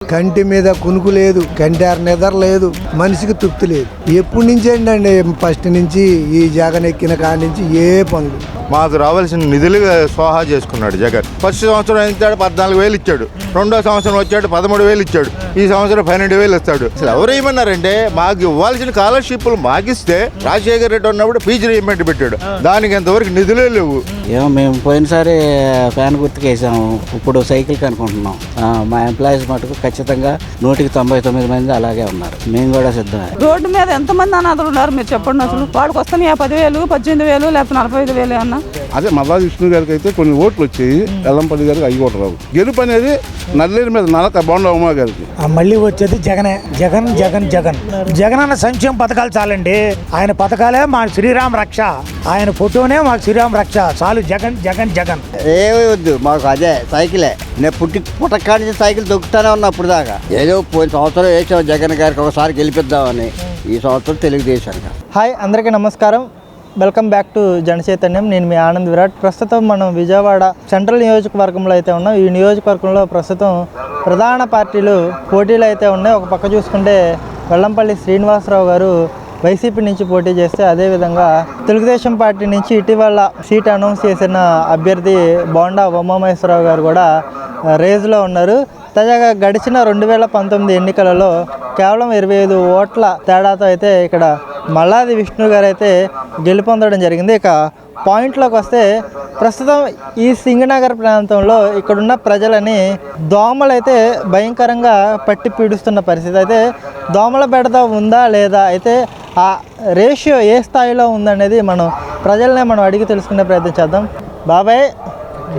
కంటి మీద కునుకు లేదు, కంటారు నిద్ర లేదు, మనిషికి తృప్తి లేదు. ఎప్పటి నుంచి ఏంటండి, ఫస్ట్ నుంచి ఈ జగన్ ఎక్కిన కాడి నుంచి ఏ పనులు మాకు రావాల్సిన నిధులు స్వాహా చేసుకున్నాడు జగన్. ఫస్ట్ సంవత్సరం ఇచ్చాడు 14,000 ఇచ్చాడు, రెండో సంవత్సరం వచ్చాడు 13,000 ఇచ్చాడు, ఈ సంవత్సరం 12,000 ఇస్తాడు. అసలు ఎవరు ఏమన్నారంటే మాకు ఇవ్వాల్సిన స్కాలర్షిప్లు మాకిస్తే రాజశేఖర్ రెడ్డి ఉన్నప్పుడు పీజీ రీమెంట్ పెట్టాడు, దానికి ఎంతవరకు నిధులే లేవు. ఏమో మేము పోయినసారి ఫ్యాన్ గుర్తుకేసాము, ఇప్పుడు సైకిల్ కనుకుంటున్నాం. మా ఎంప్లాయీస్ మటుకు ఖచ్చితంగా 199 మంది అలాగే ఉన్నారు. మేము కూడా సిద్ధమే. రోడ్డు మీద ఎంతమంది అనాథలు ఉన్నారు మీరు చెప్పండి. అసలు వాడికి వస్తాను 10,000, 18,000 లేకపోతే 45,000 అన్న. అదే మల్లా విష్ణు గారికి అయితే కొన్ని ఓట్లు వచ్చాయి, ఎల్లంపల్లి గారికి అవి కూడా రావు. గెలుపు అనేది నల్లేరు మీద నలక బొండ ఉమా గారికి. మళ్ళీ వచ్చేది జగనే. జగన్ జగన్ జగన్ జగన్ అన్న సంక్షేమ పథకాలు చాలండి. ఆయన పథకాలే మా శ్రీరామ్ రక్ష, ఆయన ఫోటోనే మా శ్రీరామ్ రక్ష చాలు. జగన్ జగన్ జగన్ ఏమీ వద్దు మాకు, అదే సైకిలే. నేను పుట్టకాడి నుంచి సైకిల్ దొక్కుతానే ఉన్నా అప్పుడు దాకా. ఏదో పోయిన సంవత్సరం వేసాం జగన్ గారికి ఒకసారి గెలిపిద్దామని, ఈ సంవత్సరం తెలుగుదేశానికి. హాయ్ అందరికీ నమస్కారం, వెల్కమ్ బ్యాక్ టు జనచైతన్యం. నేను మీ ఆనంద్ విరాట్. ప్రస్తుతం మనం విజయవాడ సెంట్రల్ నియోజకవర్గంలో అయితే ఉన్నాం. ఈ నియోజకవర్గంలో ప్రస్తుతం ప్రధాన పార్టీలు పోటీలు అయితే ఉన్నాయి. ఒక పక్క చూసుకుంటే వెల్లంపల్లి శ్రీనివాసరావు గారు వైసీపీ నుంచి పోటీ చేస్తే, అదేవిధంగా తెలుగుదేశం పార్టీ నుంచి ఇటీవల సీట్ అనౌన్స్ చేసిన అభ్యర్థి బోండా ఉమామహేశ్వరరావు గారు కూడా రేజ్లో ఉన్నారు. తాజాగా గడిచిన 2019 ఎన్నికలలో కేవలం 25 ఓట్ల తేడాతో అయితే ఇక్కడ మల్లాది విష్ణు గారు అయితే గెలుపొందడం జరిగింది. ఇక పాయింట్లోకి వస్తే ప్రస్తుతం ఈ సింగనగర్ ప్రాంతంలో ఇక్కడున్న ప్రజలని దోమలు అయితే భయంకరంగా పట్టి పీడిస్తున్న పరిస్థితి. అయితే దోమల బెడద ఉందా లేదా, అయితే ఆ రేషియో ఏ స్థాయిలో ఉందనేది ప్రజలనే మనం అడిగి తెలుసుకునే ప్రయత్నం చేద్దాం. బాబాయ్,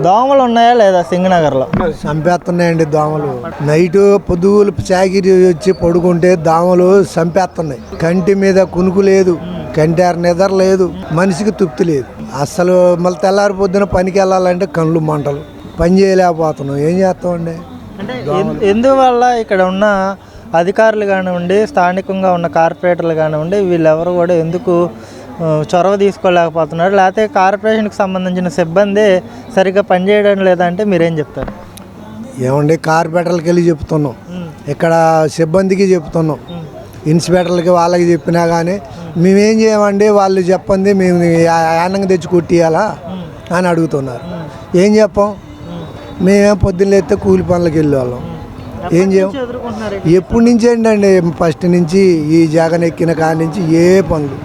దోమలు ఉన్నాయా లేదా సింగనగర్లో? చంపేస్తున్నాయండి దోమలు. నైటు పొద్దుగులు చాకిరి వచ్చి పడుకుంటే దోమలు చంపేస్తున్నాయి. కంటి మీద కునుకు లేదు, కంటారు నిద్ర లేదు, మనిషికి తృప్తి లేదు. అసలు మళ్ళీ తెల్లారి పొద్దున పనికి వెళ్ళాలంటే కళ్ళు మంటలు, పని చేయలేకపోతున్నాం. ఏం చేస్తామండి? అంటే ఎందువల్ల ఇక్కడ ఉన్న అధికారులు కానివ్వండి, స్థానికంగా ఉన్న కార్పొరేటర్లు కానివ్వండి, వీళ్ళెవరు కూడా ఎందుకు చొరవ తీసుకోలేకపోతున్నారు? లేకపోతే కార్పొరేషన్కి సంబంధించిన సిబ్బంది సరిగ్గా పనిచేయడం లేదంటే మీరేం చెప్తారు? ఏమండి, కార్పొరేటర్లకి వెళ్ళి చెప్తున్నాం, ఇక్కడ సిబ్బందికి చెప్తున్నాం, ఇన్స్పెక్టర్లకి వాళ్ళకి చెప్పినా కానీ మేమేం చేయమండి, వాళ్ళు చెప్పండి మేము యానంగా తెచ్చి కొట్టియాలా అని అడుగుతున్నారు. ఏం చెప్పాం? మేమేం పొద్దున్న లేస్తే కూలి పనులకు వెళ్ళేవాళ్ళం. ఏం చేయం? ఎప్పటి నుంచి ఏంటండి, ఫస్ట్ నుంచి ఈ జగన్ ఎక్కిన కాడి నుంచి ఏ పనులు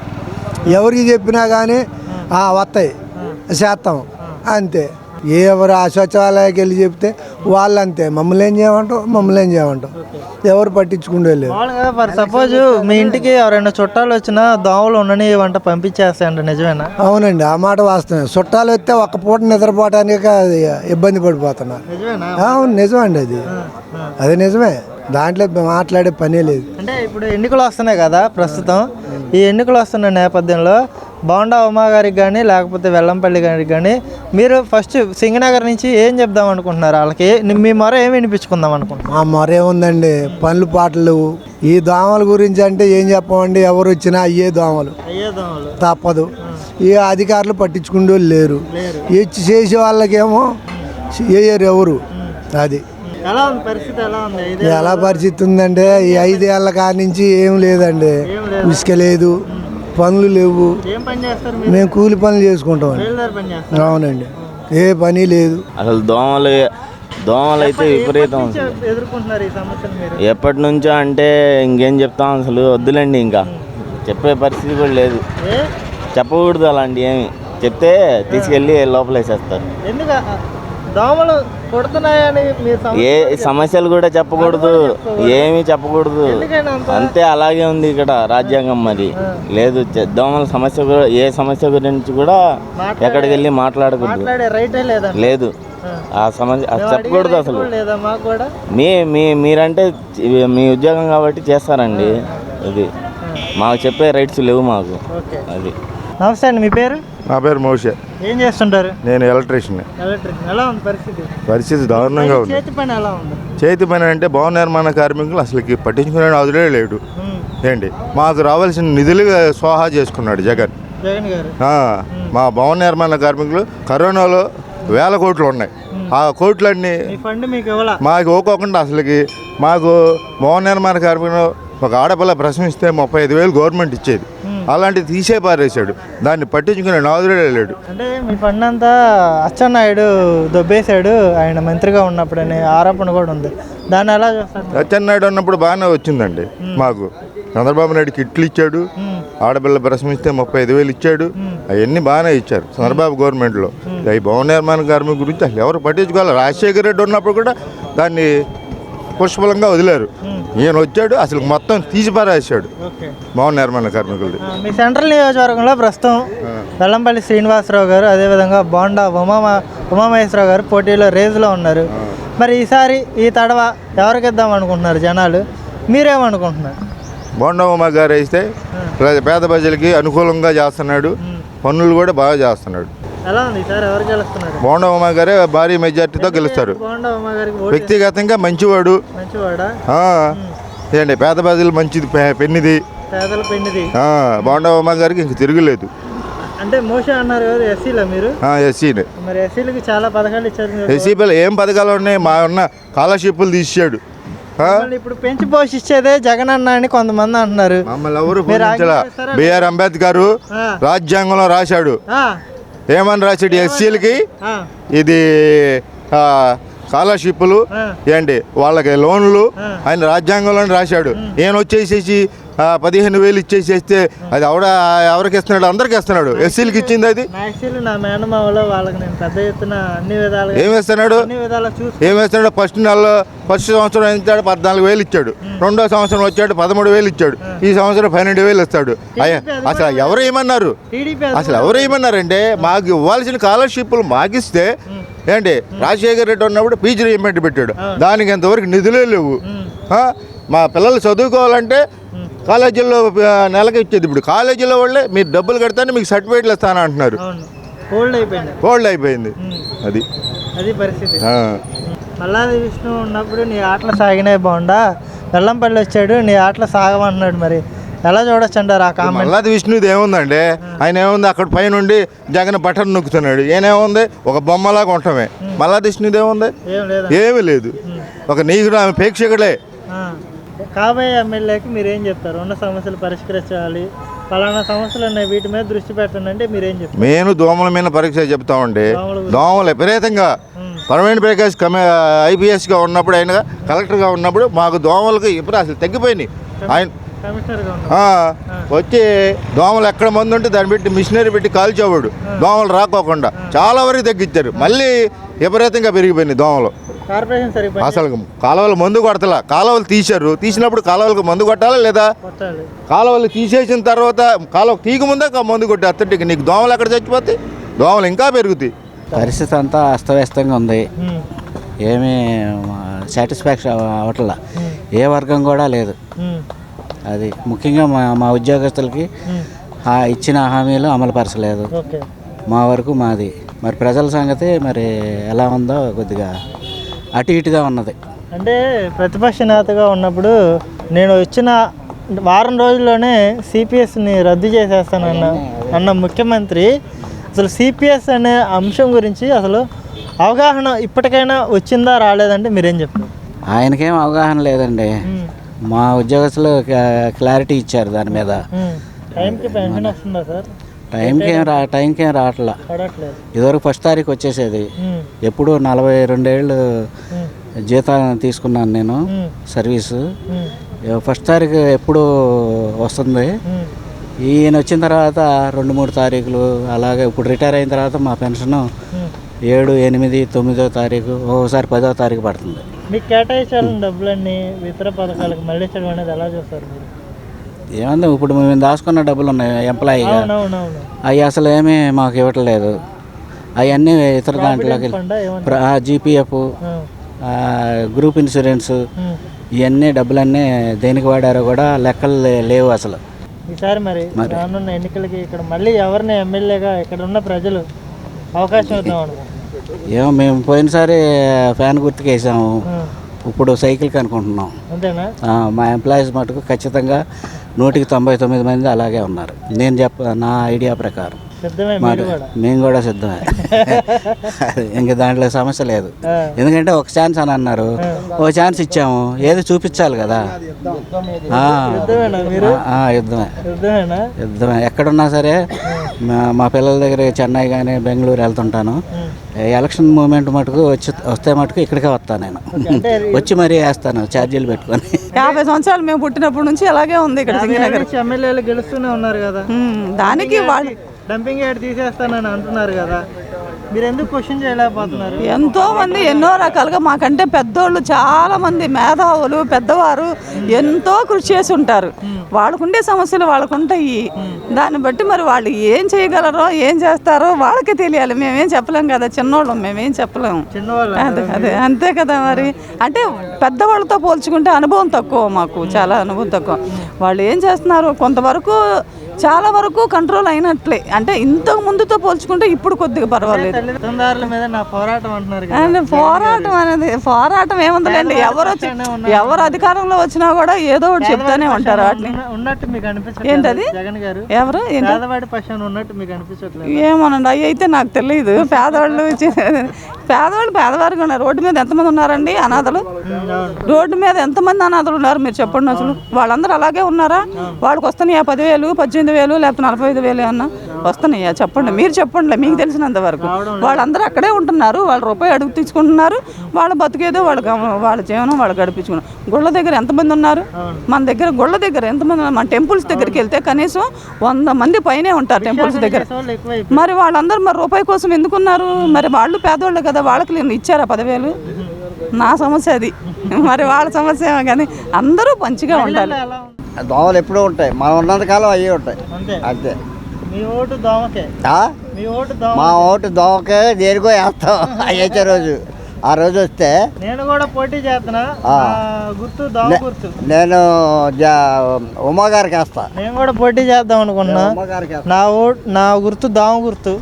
ఎవరికి చెప్పినా కానీ వస్తాయి చేస్తాం అంతే. ఎవరు ఆ సచివాలయానికి వెళ్ళి చెప్తే వాళ్ళు అంతే, మమ్మల్ని ఏం చేయమంటాం, ఎవరు పట్టించుకుంటే లేదు. ఫర్ సపోజ్ మీ ఇంటికి ఎవరైనా చుట్టాలు వచ్చినా దోమలు ఉండని వంట పంపించేస్తాయండి, నిజమేనా? అవునండి, ఆ మాట వాస్తవం. చుట్టాలు వస్తే ఒక్క పూట నిద్రపోవటానికి ఇబ్బంది పడిపోతున్నారు. అవును, నిజమండి, అది నిజమే. దాంట్లో మాట్లాడే పనే లేదు. అంటే ఇప్పుడు ఎన్నికలు వస్తున్నాయి కదా ప్రస్తుతం, ఈ ఎన్నికలు వస్తున్న నేపథ్యంలో బోండా ఉమా గారికి కానీ లేకపోతే వెల్లంపల్లి గారికి కానీ మీరు ఫస్ట్ సింగనగర్ నుంచి ఏం చెప్దాం అనుకుంటున్నారు? వాళ్ళకి మీ మొర ఏమి వినిపించుకుందాం అనుకుంటున్నారు? మా మొర ఏముందండి, పనులు పాటలు. ఈ దోమల గురించి అంటే ఏం చెప్పమండి, ఎవరు వచ్చినా అయ్యే దోమలు తప్పదు. ఈ అధికారులు పట్టించుకుంటూ లేరు, చేసే వాళ్ళకేమో వేయరు ఎవరు. అది ఎలా పరిస్థితి ఉందంటే, ఈ 5 ఏళ్ళ కాడి నుంచి ఏం లేదండి, ఇసుక లేదు, పనులు లేవు. మేము కూలి పనులు చేసుకుంటాం. అవునండి, ఏ పని లేదు. అసలు దోమలు అయితే విపరీతం. ఎప్పటి నుంచో అంటే ఇంకేం చెప్తాం, అసలు వద్దులేండి, ఇంకా చెప్పే పరిస్థితి కూడా లేదు. చెప్పకూడదు అలాంటి ఏమి, చెప్తే తీసుకెళ్ళి లోపలేసేస్తారు. దోమలు కొడుతున్నాయని ఏ సమస్యలు కూడా చెప్పకూడదు, ఏమీ చెప్పకూడదు, అంతే. అలాగే ఉంది ఇక్కడ రాజ్యాంగం. మరి లేదు, దోమల సమస్య కూడా, ఏ సమస్య గురించి కూడా ఎక్కడికి వెళ్ళి మాట్లాడకూడదు, లేదు. ఆ సమస్య చెప్పకూడదు అసలు. మీరంటే మీ ఉద్యోగం కాబట్టి చేస్తారండి, అది మాకు చెప్పే రైట్స్ లేవు మాకు. అది. నమస్తే అండి, మీ పేరు? నా పేరు మోషే. ఏం చేస్తుంటారు? నేను ఎలక్ట్రీషియన్. ఎలా ఉంది పరిస్థితి దారుణంగా ఉంది. చేతి పని అంటే భవన నిర్మాణ కార్మికులు అసలుకి పట్టించుకునే అదులే లేడు. ఏంటి, మాకు రావాల్సిన నిధులు స్వాహా చేసుకున్నాడు జగన్. మా భవన నిర్మాణ కార్మికులు కరోనాలో 1000 కోట్లు ఉన్నాయి. ఆ కోట్లన్నీ ఈ ఫండ్ మీకు ఇవ్వాలా? మాకు ఒక్కొక్కటి అసలుకి మాకు భవన నిర్మాణ కార్మికులు ఒక ఆడపిల్ల ప్రశ్నిస్తే 35,000 గవర్నమెంట్ ఇచ్చేది, అలాంటిది తీసే పారేశాడు. దాన్ని పట్టించుకునే నాదుడే లేడు. అంటే మీ ఫండ్ అంతా అచ్చెన్నాయుడు దొబ్బేశాడు ఆయన మంత్రిగా ఉన్నప్పుడు అనే ఆరోపణ కూడా ఉంది. దాన్ని ఎలా చూస్తారు? అచ్చెన్నాయుడు ఉన్నప్పుడు బాగానే వచ్చిందండి మాకు. చంద్రబాబు నాయుడు కిట్లు ఇచ్చాడు, ఆడపిల్ల ప్రశ్నిస్తే 35,000 ఇచ్చాడు, అవన్నీ బాగానే ఇచ్చారు చంద్రబాబు గవర్నమెంట్లో. ఈ భవన నిర్మాణ కార్మికుల గురించి అసలు ఎవరు పట్టించుకోవాలి? రాజశేఖర రెడ్డి ఉన్నప్పుడు కూడా దాన్ని పుష్పలంగా వదిలారు. ఈయన వచ్చాడు అసలు మొత్తం తీసి పారేసాడు భవన నిర్మాణ కార్మికులది. మీ సెంట్రల్ నియోజకవర్గంలో ప్రస్తుతం వెల్లంపల్లి శ్రీనివాసరావు గారు, అదేవిధంగా బోండా ఉమామహేశ్వరరావు గారు పోటీలో రేసులో ఉన్నారు. మరి ఈసారి ఈ తడవ ఎవరికి ఇద్దాం అనుకుంటున్నారు జనాలు? మీరేమనుకుంటున్నారు? బోండా ఉమా గారు అయితే పేద ప్రజలకి అనుకూలంగా చేస్తున్నాడు, పన్నులు కూడా బాగా చేస్తున్నాడు. ఎలా ఉంది ఈసారి ఎవరు గెలుస్తున్నారు? బోండా ఉమా గారే భారీ మెజార్టీతో గెలుస్తారు. బోండా ఉమా గారికి ఓటు వ్యక్తిగతంగా మంచివాడు. మంచివాడా? ఏంటి పేద ప్రజలు మంచిది, పెన్నిది, పేదల పెన్నిది. బోండా ఉమా గారికి ఇంక తిరుగులేదు. అంటే మోష అన్నారు కదా, ఎస్సీలా మీరు? ఎస్సీనే. మరి ఎస్సీలకి చాలా పథకాలు ఇచ్చారు. ఎస్సీ పిల్ల ఏం పథకాలు ఉన్నాయి? మా ఉన్న స్కాలర్షిప్లు తీసాడు. ఇప్పుడు పెంచి పోషించేదే జగన్ అన్న అని కొంతమంది అంటున్నారు. మమ్మల్ని ఎవరు పోషించలా. బిఆర్ అంబేద్కర్ రాజ్యాంగంలో రాశాడు. ఏమని రాశాడు? ఎస్సీలకి ఇది స్కాలర్షిప్లు ఏంటి వాళ్ళకి లోన్లు ఆయన రాజ్యాంగంలోనే రాశాడు. ఈయన వచ్చేసేసి 15,000 ఇచ్చేసేస్తే అది ఎవరికి ఇస్తున్నాడు? అందరికి ఇస్తున్నాడు. ఎస్సీలకి ఇచ్చింది అది. నా మేనమావలో వాళ్ళకి నేను పెద్ద ఎత్తున అన్ని విధాలు ఏమేస్తున్నాడు? ఏమేస్తున్నాడు? ఫస్ట్ సంవత్సరం ఇచ్చాడు 14,000 ఇచ్చాడు, రెండో సంవత్సరం వచ్చాడు 13,000 ఇచ్చాడు, ఈ సంవత్సరం 12,000 ఇస్తాడు. అసలు ఎవరు ఏమన్నారు? అసలు ఎవరు ఏమన్నారంటే మాకు ఇవ్వాల్సిన స్కాలర్షిప్లు మాకిస్తే ఏంటి రాజశేఖర రెడ్డి ఉన్నప్పుడు పీజీ రీమెంట్ పెట్టాడు, దానికి ఎంతవరకు నిధులే లేవు. మా పిల్లలు చదువుకోవాలంటే కాలేజీల్లో నెలకి ఇచ్చేది. ఇప్పుడు కాలేజీలో వాళ్ళే మీరు డబ్బులు కడతానే మీకు సర్టిఫికేట్లు ఇస్తాను అంటున్నారు. హోల్డ్ అయిపోయింది. అది పరిస్థితి. మల్లాది విష్ణు ఉన్నప్పుడు నీ ఆటలు సాగినాయి బాగుండా, వెల్లంపల్లి వచ్చాడు నీ ఆటలు సాగమంటున్నాడు. మరి ఎలా చూడొచ్చు అంటారు ఆ కామెంట్? మల్లాది విష్ణుది ఏముందండి? ఆయన ఏముంది అక్కడ పైనుండి జగన్ బటన్ నొక్కుతున్నాడు. ఏమేముంది? ఒక బొమ్మలాగా ఉండటమే. మల్లాది విష్ణుది ఏముంది? ఏమీ లేదు. ఒక నీకు ఆమె ప్రేక్షకుడే. కాబోయే ఎమ్మెల్యేకి మీరేం చెప్తారు? ఉన్న సమస్యలు పరిష్కరించాలి, పలానా సమస్యలు ఉన్నాయి, వీటి మీద దృష్టి పెట్టండి అంటే మీరేం చెప్తారు? నేను దోమల మీద పరీక్ష చెప్తామండి. దోమలు విపరీతంగా పరమేణ్ ప్రకాష్ ఐపీఎస్గా ఉన్నప్పుడు, ఆయన కలెక్టర్గా ఉన్నప్పుడు మాకు దోమలకి ఇప్పుడు అసలు తగ్గిపోయినాయి. ఆయన వచ్చి దోమలు ఎక్కడ మంది ఉంటే దాన్ని పెట్టి మిషనరీ పెట్టి కాల్చేవాడు దోమలు రాకోకుండా. చాలా వరకు తగ్గించారు. మళ్ళీ విపరీతంగా పెరిగిపోయినాయి దోమలు. అసలు కాలువలు మందు కొడతలా. కాలువలు తీశారు, తీసినప్పుడు కాలువలకు మందు కొట్టాలా లేదా? కాలువలు తీసేసిన తర్వాత కాలువ తీగ ముందే మందు కొట్టేస్తే నీకు దోమలు ఎక్కడ చచ్చిపోతాయి? దోమలు ఇంకా పెరుగుతాయి. పరిస్థితి అంతా అస్తవ్యస్తంగా ఉంది. ఏమీ సాటిస్ఫాక్షన్ అవ్వట్లా. ఏ వర్గం కూడా లేదు. అది ముఖ్యంగా మా ఉద్యోగస్తులకి ఇచ్చిన హామీలు అమలుపరచలేదు. మా వరకు మాది. మరి ప్రజల సంగతి మరి ఎలా ఉందో కొద్దిగా అటు ఇటుగా ఉన్నది. అంటే ప్రతిపక్ష నేతగా ఉన్నప్పుడు నేను వచ్చిన వారం రోజుల్లోనే సిపిఎస్ని రద్దు చేసేస్తానన్న ముఖ్యమంత్రి అసలు సిపిఎస్ అనే అంశం గురించి అసలు అవగాహన ఇప్పటికైనా వచ్చిందా రాలేదంటే మీరేం చెప్తారు? ఆయనకేం అవగాహన లేదండి. మా ఉద్యోగస్తులు క్లారిటీ ఇచ్చారు దాని మీద. టైంకి పెన్షన్ వస్తుందా సార్? టైంకి ఏం రావట్లా. ఇదివరకు 1వ తారీఖు వచ్చేసేది. ఎప్పుడు 42 ఏళ్ళు జీతం తీసుకున్నాను నేను సర్వీసు. 1వ తారీఖు ఎప్పుడు వస్తుంది. ఈయన వచ్చిన తర్వాత 2-3 తారీఖులు అలాగే. ఇప్పుడు రిటైర్ అయిన తర్వాత మా పెన్షన్ 7, 8, 9వ తారీఖు, ఒకసారి 10వ తారీఖు పడుతుంది. మీకు కేటాయించాలని డబ్బులన్నీ ఇతర పథకాలకు మళ్ళించడం అనేది ఎలా చూస్తారు మీరు? ఏమంది ఇప్పుడు మేము దాచుకున్న డబ్బులు ఉన్నాయి ఎంప్లాయీగా, అవి అసలు ఏమీ మాకు ఇవ్వట్లేదు. అవన్నీ ఇతర దాంట్లోకి జీపీఎఫ్, గ్రూప్ ఇన్సూరెన్స్, ఇవన్నీ డబ్బులన్నీ దేనికి వాడారో కూడా లెక్కలు లేవు అసలు. ఈసారి మరి రానున్న ఎన్నికలకి ఇక్కడ మళ్ళీ ఎవరిని ఎమ్మెల్యేగా ఇక్కడ ఉన్న ప్రజలు అవకాశం ఇద్దాం అనుకుంటున్నాం? ఏమో మేము పోయినసారి ఫ్యాన్ గుర్తుకు వేసాము, ఇప్పుడు సైకిల్కి అనుకుంటున్నాం. అంతేనా? మా ఎంప్లాయీస్ మటుకు ఖచ్చితంగా 199 మంది అలాగే ఉన్నారు. నేను నా ఐడియా ప్రకారం. మేము కూడా సిద్ధమే. ఇంక దాంట్లో సమస్య లేదు. ఎందుకంటే ఒక ఛాన్స్ అని అన్నారు, ఒక ఛాన్స్ ఇచ్చాము, ఏది చూపించాలి కదా. యుద్ధమే. ఎక్కడున్నా సరే మా పిల్లల దగ్గర చెన్నై కానీ బెంగళూరు వెళ్తుంటాను. ఎలక్షన్ మూమెంట్ మటుకు వస్తే మటుకు ఇక్కడికే వస్తాను నేను. వచ్చి మరీ వేస్తాను ఛార్జీలు పెట్టుకొని. 50 సంవత్సరాలు మేము పుట్టినప్పటి నుంచి అలాగే ఉంది ఇక్కడ సింగనగర్. ఎమ్మెల్యేలు గెలుస్తూనే ఉన్నారు కదా, దానికి వాళ్ళు డంపింగ్ యార్డ్ తీసేస్తానని అంటున్నారు కదా, మీరు ఎందుకు క్వశ్చన్ చేయలేకపోతున్నారు? ఎంతో మంది ఎన్నో రకాలుగా మాకంటే పెద్దోళ్ళు చాలా మంది మేధావులు పెద్దవారు ఎంతో కృషి చేసి ఉంటారు. వాళ్ళకుండే సమస్యలు వాళ్ళకుంటాయి. దాన్ని బట్టి మరి వాళ్ళు ఏం చేయగలరో ఏం చేస్తారో వాళ్ళకే తెలియాలి. మేమేం చెప్పలేం కదా, చిన్నోళ్ళం, మేమేం చెప్పలేము. అదే అంతే కదా. మరి అంటే పెద్దవాళ్ళతో పోల్చుకుంటే అనుభవం తక్కువ, మాకు చాలా అనుభవం తక్కువ. వాళ్ళు ఏం చేస్తున్నారు కొంతవరకు, చాలా వరకు కంట్రోల్ అయినట్లే. అంటే ఇంతకు ముందుతో పోల్చుకుంటే ఇప్పుడు కొద్దిగా పర్వాలేదు. పోరాటం అనేది పోరాటం ఏముందండి, ఎవరు అధికారంలో వచ్చినా కూడా ఏదో ఒకటి చెప్తానే ఉంటారు. వాటిని ఏంటది ఎవరు ఏమోనండి, అవి అయితే నాకు తెలియదు. పేదవారు ఉన్నారు. రోడ్డు మీద ఎంతమంది ఉన్నారండి అనాథలు? రోడ్డు మీద ఎంతమంది అనాథలు ఉన్నారు మీరు చెప్పండి. అసలు వాళ్ళందరూ అలాగే ఉన్నారా? వాళ్ళకి వస్తున్నాయా 10,000, 18,000, లేకపోతే 45,000 ఏమన్నా వస్తున్నాయా? చెప్పండి, మీరు చెప్పండి. మీకు తెలిసినంత వరకు వాళ్ళందరూ అక్కడే ఉంటున్నారు. వాళ్ళు రూపాయి అడుగు తీసుకుంటున్నారు. వాళ్ళ బతికేదో వాళ్ళ జీవనం వాళ్ళు గడిపించుకున్నారు. గుళ్ళ దగ్గర ఎంతమంది ఉన్నారు? మన దగ్గర గుళ్ళ దగ్గర ఎంతమంది? మన టెంపుల్స్ దగ్గరికి వెళ్తే కనీసం 100 మంది పైనే ఉంటారు టెంపుల్స్ దగ్గర. మరి వాళ్ళందరూ మరి రూపాయి కోసం ఎందుకున్నారు? మరి వాళ్ళు పేదవాళ్ళు కదా, వాళ్ళకి ఇచ్చారా 10,000? నా సమస్య అది. మరి వాళ్ళ సమస్య ఏమో కానీ అందరూ మంచిగా ఉండాలి. దోమలు ఎప్పుడూ ఉంటాయి, మనం ఉన్నంత కాలం అయ్యే ఉంటాయి అంతే. మా ఓటు దోమకే దేనికో వేస్తాం. అయ్యే రోజు ఆ రోజు వస్తే నేను కూడా పోటీ చేస్తున్నా. నేను ఉమా గారికి వేస్తా. నేను కూడా పోటీ చేద్దాం అనుకున్నా. నా గుర్తు దోమ గుర్తు.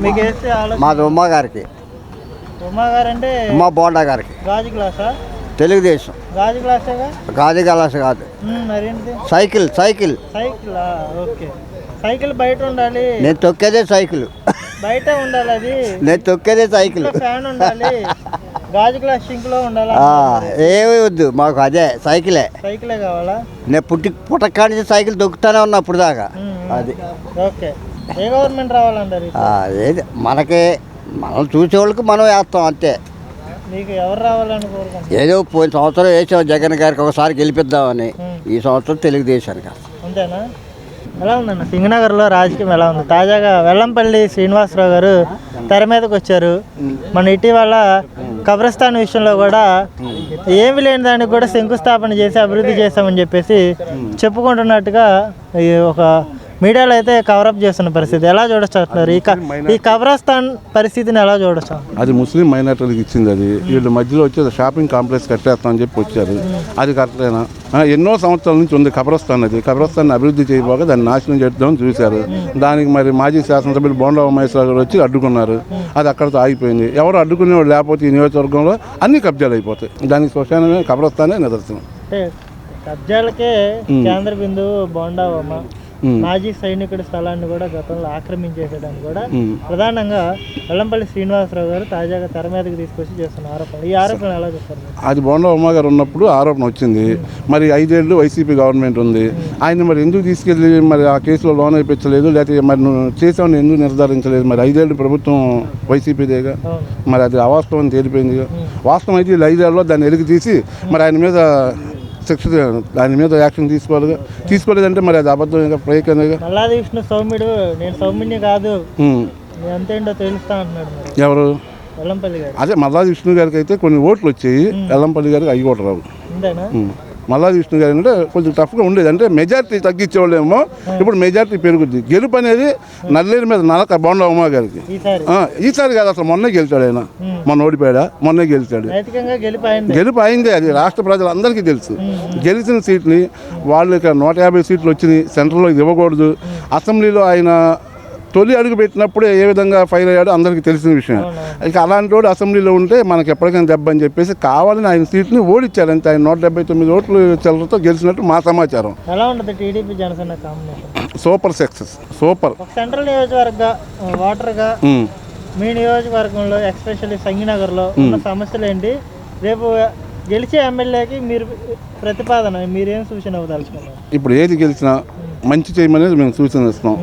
మీకు వేస్తే మాది ఉమా గారికి. ఉమా గారు అంటే ఉమా బోండా గారికి. గాజు గ్లాసా? తెలుగుదేశం. గాజు గ్లాసేగా? గాజు గ్లాస్ కాదు, మరేంటి? సైకిల్. Cycle okay. సైకిల్ బయట ఉండాలి. నేను తొక్కేదే సైకిల్. బయట ఉండాలి అది. నేను తొక్కేదే సైకిల్. ఫ్యాన్ ఉండాలి. గాజు గ్లాస్ సింక్ లో ఉండాలి. ఏమీ వద్దు మాకు, అదే సైకిలే. సైకిలే కావాలా? నేను పుట్టకాడి నుంచి సైకిల్ తొక్కుతానే ఉన్నా అప్పుడు దాకా. అది ఓకే. ఏ గవర్నమెంట్ రావాలంటారు? ఏది మనకి, మనం చూసేవాళ్ళకి మనం వేస్తాం అంతే. మీకు ఎవరు రావాలని కోరుకుంటున్నారు? ఏదో పోయిన సంవత్సరం వేసాం జగన్ గారికి, ఒకసారి గెలిపిద్దామని. ఈ సంవత్సరం తెలుగుదేశానికి. అంతేనా? ఎలా ఉందన్న సింగనగర్లో రాజకీయం ఎలా ఉంది? తాజాగా వెల్లంపల్లి శ్రీనివాసరావు గారు తెర మీదకి వచ్చారు. మన ఇటీవల కబ్రస్థాన్ విషయంలో కూడా ఏమి లేని దానికి కూడా శంకుస్థాపన చేసి అభివృద్ధి చేశామని చెప్పేసి చెప్పుకుంటున్నట్టుగా ఒక మీడియాలో అయితే కవరప్ చేస్తున్న పరిస్థితి. ఎలా చూడొచ్చు అంటున్నారు ఈ కబ్రస్థాన్ పరిస్థితిని? ఎలా చూడొచ్చు? అది ముస్లిం మైనార్టీలకు ఇచ్చింది. అది వీళ్ళు మధ్యలో వచ్చి షాపింగ్ కాంప్లెక్స్ కట్టేస్తామని చెప్పి వచ్చారు. అది కరెక్టేనా? ఎన్నో సంవత్సరాల నుంచి ఉంది కబ్రస్థాన్. అది కబ్రస్థాన్ని అభివృద్ధి చేయబోగా దాన్ని నాశనం చేద్దామని చూశారు. దానికి మరి మాజీ శాసనసభ్యులు బోండా ఉమేశ్వర గారు వచ్చి అడ్డుకున్నారు. అది అక్కడితో ఆగిపోయింది. ఎవరు అడ్డుకునేవాడు లేకపోతే ఈ నియోజకవర్గంలో అన్ని కబ్జాలు అయిపోతాయి. దానికి శ్మశానమే కబ్రస్థానే నిదర్శనం. కబ్జాలకే కేంద్ర బిందువు బోండా ఉమ. మాజీ సైనికుడి స్థలాన్ని కూడా గతంలో ఆక్రమించేసేదాన్ని కూడా ప్రధానంగా వెల్లంపల్లి శ్రీనివాసరావు గారు తాజాగా తెర మీదకి తీసుకొచ్చి చేస్తున్న ఆరోపణలు. ఈ ఆరోపణలు ఎలా చూస్తారు? అది బోండా ఉమ్మ గారు ఉన్నప్పుడు ఆరోపణ వచ్చింది. మరి 5 ఏళ్ళు వైసీపీ గవర్నమెంట్ ఉంది. ఆయన మరి ఎందుకు తీసుకెళ్ళి మరి ఆ కేసులో లోన్ అయిపించలేదు, లేకపోతే మరి నువ్వు చేసామని ఎందుకు నిర్ధారించలేదు? మరి 5 ఏళ్ళు ప్రభుత్వం వైసీపీదేగా. మరి అది అవాస్తవం తేలిపోయింది. వాస్తవం అయితే 5 ఏళ్ళలో దాన్ని వెలికి తీసి మరి ఆయన మీద శిక్ష, దాని మీద యాక్షన్ తీసుకోలేదంటే మరి అది అబద్ధంగా ప్రయోజనంగా. మల్లాది విష్ణు సౌమ్యుడు, నేను సౌమ్యుని కాదు ఎంతేంటో తెలుస్తా అంటున్నాడు. ఎవరు? వెల్లంపల్లి గారు. అదే మల్లాది విష్ణు గారికి అయితే కొన్ని ఓట్లు వచ్చాయి, వెల్లంపల్లి గారికి అవి కూడా రావు. అంతేనా? మల్లాది విష్ణు గారు అంటే కొంచెం టఫ్గా ఉండేది. అంటే మెజార్టీ తగ్గించేవాళ్ళేమో, ఇప్పుడు మెజార్టీ పెరుగుద్ది. గెలుపు అనేది నల్లేరు మీద నలక బోండా ఉమా గారికి. ఈసారి కాదు, అసలు మొన్నే గెలిచాడు ఆయన. మొన్న ఓడిపోయాడా? మొన్నే గెలిచాడు. గెలుపు అయిందే, అది రాష్ట్ర ప్రజలందరికీ తెలుసు. గెలిచిన సీట్ని వాళ్ళు ఇక 150 సీట్లు వచ్చినాయి, సెంట్రల్లో ఇవ్వకూడదు. అసెంబ్లీలో ఆయన తొలి అడుగు పెట్టినప్పుడే ఏ విధంగా ఫైల్ అయ్యాడో అందరికీ తెలిసిన విషయం. ఇక అలాంటి వాడు అసెంబ్లీలో ఉంటే మనకి ఎప్పటికైనా దెబ్బ అని చెప్పేసి కావాలని ఆయన సీట్ని ఓడిచ్చారంటే ఆయన 179 ఓట్లు చిల్లరతో గెలిచినట్టు మా సమాచారం. ఎలా ఉంటుంది TDP Janasena combination? Super success, super. ఒక సెంట్రల్ నియోజకవర్గ ఓటర్గా మీ నియోజకవర్గంలో ఎస్పెషల్లీ సంగీనగర్లో ఉన్న సమస్యలు ఏంటి? రేపు గెలిచే ఎమ్మెల్యేకి మీరు ప్రతిపాదన మీరేం సూచన ఇవ్వదలుచుకున్నారు? ఇప్పుడు ఏది గెలిచినా మంచి చేయమనేది మేము సూచన ఇస్తున్నాం.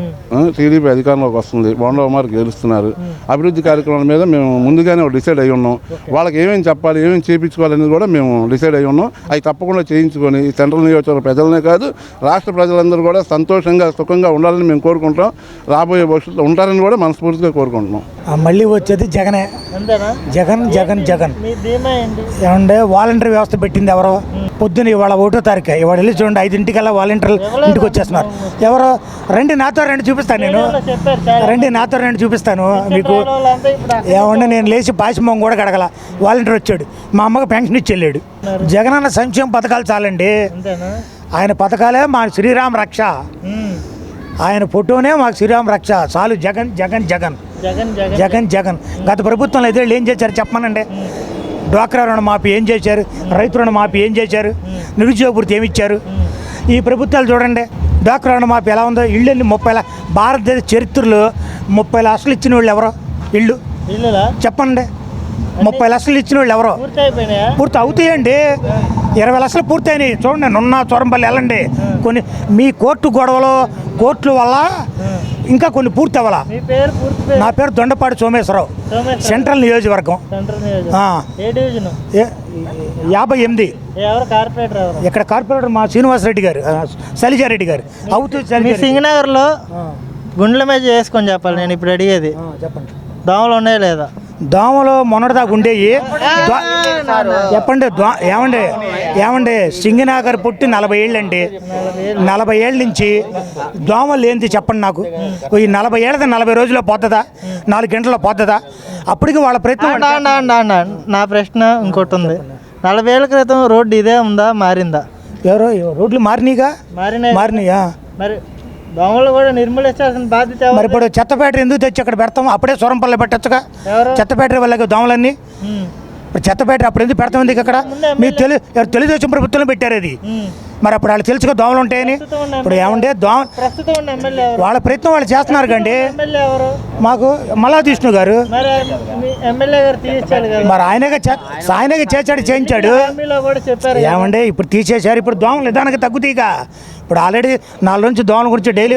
టీడీపీ అధికారంలోకి వస్తుంది, బోండా ఉమార్ గెలుస్తున్నారు. అభివృద్ధి కార్యక్రమాల మీద మేము ముందుగానే డిసైడ్ అయ్యి ఉన్నాం. వాళ్ళకి ఏమేమి చెప్పాలి, ఏమేమి చేయించుకోవాలనేది కూడా మేము డిసైడ్ అయ్యి ఉన్నాం. అవి తప్పకుండా చేయించుకొని ఈ సెంట్రల్ నియోజకవర్గ ప్రజలనే కాదు రాష్ట్ర ప్రజలందరూ కూడా సంతోషంగా సుఖంగా ఉండాలని మేము కోరుకుంటాం. రాబోయే భవిష్యత్తులో ఉంటారని కూడా మనస్ఫూర్తిగా కోరుకుంటున్నాం. మళ్ళీ వచ్చేది జగనే. అంతేనా? జగన్ జగన్ జగన్. మీ ధీమా ఏంటి? ఏమంటే వాలంటీర్ వ్యవస్థ పెట్టింది ఎవరో? పొద్దున ఇవాళ 1వ తారీఖు, ఇవాళ వెళ్ళి చూడండి 5 వాలంటీర్లు ఇంటికి వచ్చేస్తున్నారు. ఎవరో రండి నాతో రండి చూపిస్తాను, నేను రండి నాతో రండి చూపిస్తాను మీకు. ఏమన్నా నేను లేచి పాసిమొంగ కూడా గడగల, వాలంటీర్ వచ్చాడు, మా అమ్మకి పెన్షన్ ఇచ్చి వెళ్ళాడు. జగనన్న సంక్షేమ పథకాలు చాలండి. ఆయన పథకాలే మా శ్రీరామ రక్ష, ఆయన ఫోటోనే మాకు శ్రీరామ రక్ష చాలు. జగన్ జగన్ జగన్ జగన్ జగన్. గత ప్రభుత్వంలో అయితే ఏం చేశారు చెప్పమనండి? డ్వాక్రా రుణమాఫీ ఏం చేశారు? రైతు రుణమాఫీ ఏం చేశారు? నిరుద్యోగ వృత్తి ఏమి ఇచ్చారు? ఈ ప్రభుత్వాలు చూడండి, డ్వాక్రా రుణమాఫీ ఎలా ఉందో. ఇళ్ళు 30 భారతదేశ చరిత్రలో 30 లక్షలు ఇచ్చిన వాళ్ళు ఎవరో? ఇళ్ళు చెప్పండి. 30 లక్షలు ఇచ్చిన వాళ్ళు ఎవరో? పూర్తి అవుతాయండి. 20 లక్షలు పూర్తయినాయి. చూడండి, నున్న చోరంపల్లి వెళ్ళండి. కొన్ని మీ కోర్టుల వల్ల ఇంకా కొన్ని పూర్తి అవ్వాలా. నా పేరు దొండపాటి సోమేశ్వరరావు, సెంట్రల్ నియోజకవర్గం 58. ఇక్కడ కార్పొరేటర్ మా శ్రీనివాసరెడ్డి గారు, శైలజారెడ్డి గారు. అవుతుంది సింగనగర్లో గుండెల మీద చేసుకొని చెప్పాలి. నేను ఇప్పుడు అడిగేది చెప్పండి, దోమలు ఉన్నాయా లేదా? దోమలు మొన్నటిదాకా ఉండేవి. చెప్పండి ఏమండి సింగనగర్ పుట్టి 40 ఏళ్ళండి. 40 ఏళ్ళ నుంచి దోమలు ఏంటి చెప్పండి నాకు. ఈ 40 ఏళ్ళది 40 రోజుల్లో పోతుందా? 4 గంటల్లో పోతుందా? అప్పటికి వాళ్ళ ప్రయత్నం. నా ప్రశ్న ఇంకోటి ఉంది. 40 ఏళ్ళ క్రితం రోడ్డు ఇదే ఉందా, మారిందా? ఎవరో రోడ్లు మారినాయిగా. మారినాయా? మరి దోమలు కూడా నిర్మూలించాల్సిన బాధ్యత. మరి ఇప్పుడు చెత్త బ్యాటరీ ఎందుకు తెచ్చి అక్కడ పెడతాం? అప్పుడే సొరంపల్లి పెట్టచ్చుగా. చెత్త బ్యాటరీ వల్ల దోమలన్నీ. ఇప్పుడు చెత్త బ్యాటరీ అప్పుడు ఎందుకు పెడతాం? ఎందుకు అక్కడ మీరు తెలుగుదేశం ప్రభుత్వంలో పెట్టారు అది. మరి అప్పుడు వాళ్ళు తెలుసుగా దోమలు ఉంటాయని. ఇప్పుడు ఏమంటే వాళ్ళ ప్రయత్నం వాళ్ళు చేస్తున్నారు కండి. మాకు మల్లాకృష్ణ గారు మరి ఆయనగా చేశాడు, చేయించాడు. ఏమంటే ఇప్పుడు తీసేశారు. ఇప్పుడు దోమలు నిదానికి తగ్గుతాయిగా. ఇప్పుడు ఆల్రెడీ 4 నుంచి దోమల గురించి డైలీ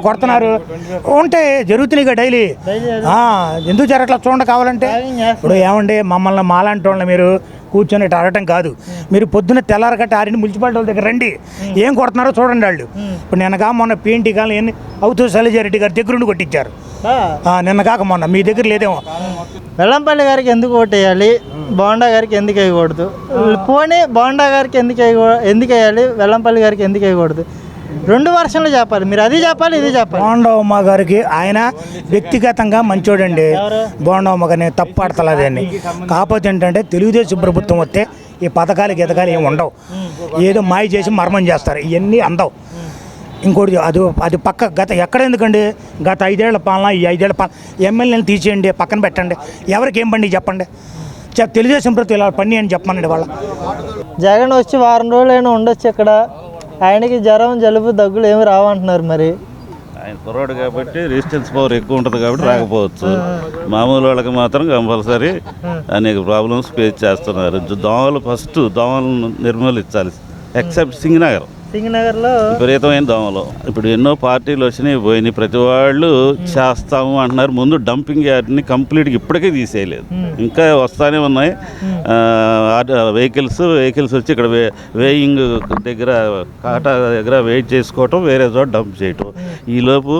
కొడుతున్నారు. ఉంటే జరుగుతున్నాయిగా డైలీ. ఎందుకు జరగట్లా చూడండి కావాలంటే. ఇప్పుడు ఏమండి మమ్మల్ని మాలాంటి వాళ్ళని మీరు కూర్చొని అడగటం కాదు. మీరు పొద్దున్న తెల్లారగట్ట 6 మున్సిపాలిటీ వాళ్ళ దగ్గర రండి, ఏం కొడుతున్నారో చూడండి వాళ్ళు. ఇప్పుడు నిన్నగా మొన్న PNT కానీ ఎన్ని అవుతూ శైలజారెడ్డి గారి దగ్గరుండి కొట్టించారు. నిన్న కాక మొన్న మీ దగ్గర లేదేమో. వెల్లంపల్లి గారికి ఎందుకు ఓటేయాలి, బోండా గారికి ఎందుకు వేయకూడదు? పోనీ బోండా గారికి ఎందుకు వేయాలి, వెల్లంపల్లి గారికి ఎందుకు వేయకూడదు? 2 వర్షన్లు చెప్పాలి. మీరు అది చెప్పాలి, ఇది చెప్పాలి. బోండా ఉమ్మ గారికి ఆయన వ్యక్తిగతంగా మంచోడండి. బోండా ఉమ్మ గారిని తప్పు ఆడతలేదండి. కాకపోతే ఏంటంటే తెలుగుదేశం ప్రభుత్వం వస్తే ఈ పథకాలు ఏమి ఉండవు. ఏదో మాయ చేసి మర్మం చేస్తారు, ఇవన్నీ అందవు. ఇంకోటి అది పక్క ఎక్కడ ఎందుకండి? గత 5 ఏళ్ల పాలన, ఈ 5 ఏళ్ల పాలన ఎమ్మెల్యేని తీసేయండి, పక్కన పెట్టండి. ఎవరికి ఏం పండి చెప్పండి. తెలుగుదేశం ప్రభుత్వం ఇలా పని అని చెప్పమనండి. వాళ్ళ జగన్ వచ్చి వారం రోజులైనా ఉండొచ్చు ఇక్కడ. ఆయనకి జ్వరం, జలుబు, దగ్గులు ఏమి రావంటున్నారు. మరి ఆయన కుర్రాడు కాబట్టి రెసిస్టెన్స్ పవర్ ఎక్కువ ఉంటుంది కాబట్టి రాకపోవచ్చు. మామూలు వాళ్ళకి మాత్రం కంపల్సరీ అనేక ప్రాబ్లమ్స్ ఫేస్ చేస్తున్నారు. దోమలను నిర్మూలించాలి. ఎక్సెప్ట్ సింగనగర్లో విపరీతమైన దోమలు. ఇప్పుడు ఎన్నో పార్టీలు వచ్చినాయి, పోయినాయి. ప్రతి వాళ్ళు చేస్తాము అంటున్నారు. ముందు డంపింగ్ యార్డ్ని కంప్లీట్గా ఇప్పటికే తీసేయలేదు, ఇంకా వస్తానే ఉన్నాయి. వెహికల్స్ వచ్చి ఇక్కడ వేయింగ్ దగ్గర, కాటా దగ్గర వెయిట్ చేసుకోవటం, వేరే చోట డంప్ చేయటం. ఈలోపు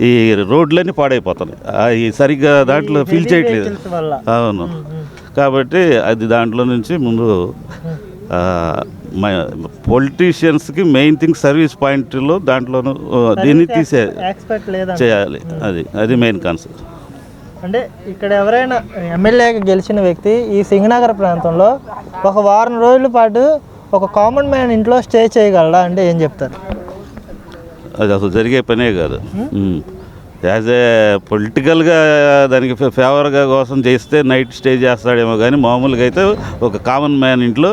ఈ రోడ్లన్నీ పాడైపోతున్నాయి. సరిగ్గా దాంట్లో ఫిల్ చేయట్లేదు. అవును, కాబట్టి అది దాంట్లో నుంచి ముందు పొలిటీషియన్స్కి మెయిన్ థింగ్ సర్వీస్ పాయింట్లో దాంట్లోనూ దీన్ని చేయాలి. అది మెయిన్ కాన్సెప్ట్. అంటే ఇక్కడ ఎవరైనా ఎమ్మెల్యేగా గెలిచిన వ్యక్తి ఈ సింగనగర్ ప్రాంతంలో ఒక వారం రోజుల పాటు ఒక కామన్ మ్యాన్ ఇంట్లో స్టే చేయగలడా అంటే ఏం చెప్తారు? అది అసలు జరిగే పనే కాదు. యాజ్ ఏ పొలిటికల్గా దానికి ఫేవర్గా కోసం చేస్తే నైట్ స్టే చేస్తాడేమో కానీ మామూలుగా అయితే ఒక కామన్ మ్యాన్ ఇంట్లో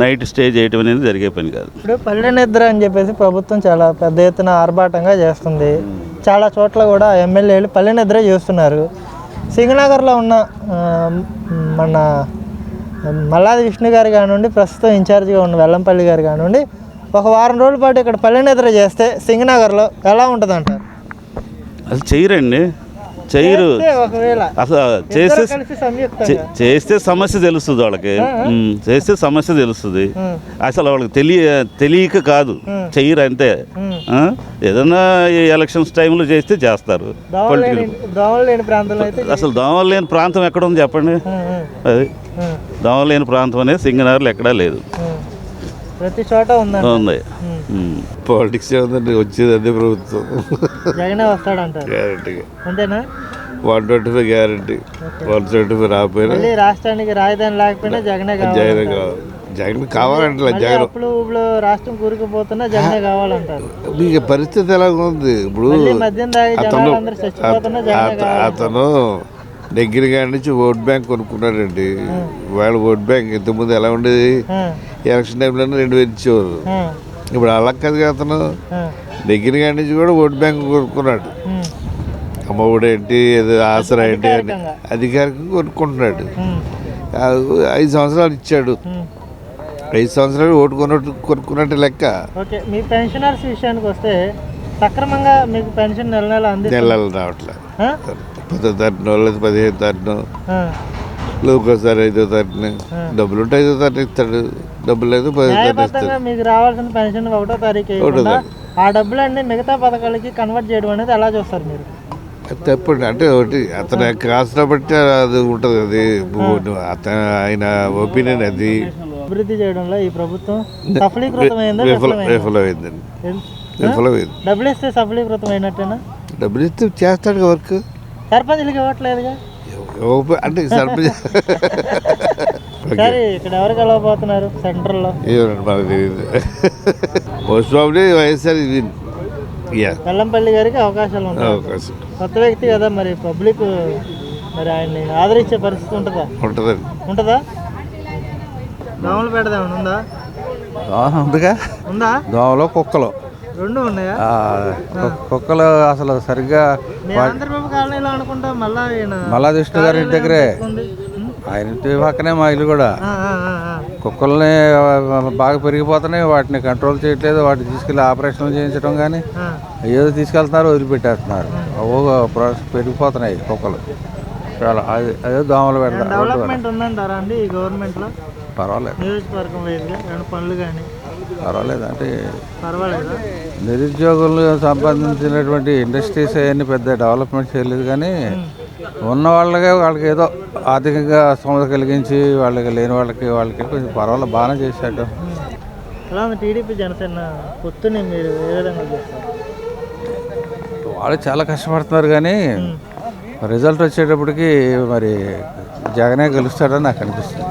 నైట్ స్టే చేయటం అనేది జరిగే పని కాదు. ఇప్పుడు పల్లె నిద్ర అని చెప్పేసి ప్రభుత్వం చాలా పెద్ద ఎత్తున ఆర్భాటంగా చేస్తుంది. చాలా చోట్ల కూడా ఎమ్మెల్యేలు పల్లె నిద్ర చేస్తున్నారు. సింగనగర్లో ఉన్న మన మల్లాది విష్ణు గారు కానివ్వండి, ప్రస్తుతం ఇన్ఛార్జిగా ఉన్న వెల్లంపల్లి గారు కానివ్వండి, ఒక వారం రోజుల పాటు ఇక్కడ పల్లె నిద్ర చేస్తే సింగనగర్లో ఎలా ఉంటుంది అంటారు? అసలు చెయ్యరండి, చెయ్యరు. ఒకవేళ అసలు చేస్తే సమస్య తెలుస్తుంది వాళ్ళకి, చేస్తే సమస్య తెలుస్తుంది. అసలు వాళ్ళకి తెలియక కాదు, చెయ్యరు అంతే. ఏదన్నా ఎలక్షన్స్ టైంలో చేస్తే చేస్తారు. దోమలు లేని ప్రాంతంలో అయితే అసలు దోమలు లేని ప్రాంతం ఎక్కడ ఉంది చెప్పండి? అది దోమలు లేని ప్రాంతం అనేది సింగనగర్లో ఎక్కడా లేదు, ప్రతి చోట ఉంది. పాలిటిక్స్ ఏముందండి, వచ్చేది అదే ప్రభుత్వం. జగనే వస్తాడంటారు, గ్యారంటీగా అంతేనా? 125 గ్యారంటీ, 125 రాకపోయినా మళ్ళీ రాష్ట్రానికి రాజధాని లేకపోయినా జగనే కావాలి. జగన్ కావాలంటే జగన్ ఇప్పుడు రాష్ట్రం కూరుకుపోతున్నా జగనే కావాలంటారు. మీకు పరిస్థితి ఎలా ఉంది ఇప్పుడు? మద్యం తాగి జనాలు అందరూ చచ్చిపోతున్నా జగనే కావాలి. అతను దగ్గర కాడి నుంచి ఓట్ బ్యాంక్ కొనుక్కున్నాడండి. వాళ్ళ ఓట్ బ్యాంక్ ఇంతకుముందు ఎలా ఉండేది, ఎలక్షన్ టైంలోనే 2,000 ఇచ్చేవారు. ఇప్పుడు అలా కాదు, అతను దగ్గర కాడి నుంచి కూడా ఓట్ బ్యాంక్ కొనుక్కున్నాడు. అమ్మఒడి ఏంటి, ఏదో ఆసరా ఏంటి అని అధికారికంగా కొనుక్కుంటున్నాడు. 5 సంవత్సరాలు ఇచ్చాడు, 5 సంవత్సరాలు ఓటు కొనుక్కున్నట్టు లెక్క. ఓకే, మీ పెన్షనర్స్ విషయానికి వస్తే సక్రమంగా మీకు పెన్షన్ నెల నెల నెలలు రావట్లేదు. 10వ తారీఖున లేదు, 15వ తారీఖున ఒకసారి 5వ తారీఖున డబ్బులు ఉంటే 5వ తారీఖు ఇస్తాడు, డబ్బులు లేదు 10వ తారీఖు ఇస్తాడు. మీకు రావాల్సిన పెన్షన్ 1వ తారీఖు, ఆ డబ్బులన్నీ మిగతా పథకాలకి కన్వర్ట్ చేయడం అనేది ఎలా చూస్తారు మీరు? తప్పండి. అంటే ఒకటి అతని కాస్త బట్టి అది ఉంటుంది, అది ఆయన ఒపీనియన్. అది అభివృద్ధి చేయడంలో ఈ ప్రభుత్వం సఫలీకృతమైందా? విఫలమైందండి, విఫలమైంది. డబ్బులు ఇస్తే సఫలీకృతం అయినట్టేనా? డబ్బులు ఇస్తే చేస్తాడు వర్క్. సర్పంచ్లకి ఇవ్వట్లేదుగా అంటే సర్పంచ్. సరే, ఇక్కడ ఎవరు కలవబోతున్నారు సెంట్రల్లో? మనకు తెలియదు. మోస్ట్ ప్రాబ్లీ వైఎస్ఆర్ వెల్లంపల్లి గారికి అవకాశాలు ఉంటాయి. కొత్త వ్యక్తి కదా, మరి పబ్లిక్ మరి ఆయన్ని ఆదరించే పరిస్థితి ఉంటుందా? ఉంటుందా? దోమలు పెడదామని ఉందా? ఉందిగా, ఉందా? దోమలు కుక్కలు రెండు ఉన్నాయా? కుక్కలు అసలు సరిగ్గా ఆంధ్రబాబు కాలనీలో అనుకుంటా. మల్లాది విష్ణు గారి ఇంటి దగ్గరే, ఆయన ఇంటి పక్కనే మా ఇల్లు కూడా. కుక్కల్ని బాగా పెరిగిపోతున్నాయి, వాటిని కంట్రోల్ చేయట్లేదు. వాటిని తీసుకెళ్ళి ఆపరేషన్లు చేయించడం కానీ ఏదో తీసుకెళ్తున్నారు, వదిలిపెట్టేస్తున్నారు. పెరిగిపోతున్నాయి కుక్కలు. చాలా అదే దోమలు పెడతారు. డెవలప్మెంట్ ఉందంటారా అండి ఈ గవర్నమెంట్లో? పర్వాలేదు, నియోజకవర్గం వైద్యుగా పనులు కానీ పర్వాలేదు. అంటే పర్వాలేదా? నిరుద్యోగులు సంబంధించినటువంటి ఇండస్ట్రీస్ అవన్నీ పెద్ద డెవలప్మెంట్ చేయలేదు, కానీ ఉన్న వాళ్ళకి ఏదో ఆర్థికంగా స్తోమత కలిగించి వాళ్ళకి లేని వాళ్ళకి కొంచెం పర్వాలేదు, బాగానే చేశాడు. ఎలా ఉంది టీడీపీ జనసేన పొత్తుని మీరు ఏ విధంగా చేస్తారు? వాళ్ళు చాలా కష్టపడుతున్నారు, కానీ రిజల్ట్ వచ్చేటప్పటికి మరి జగనే గెలుస్తాడని నాకు అనిపిస్తుంది.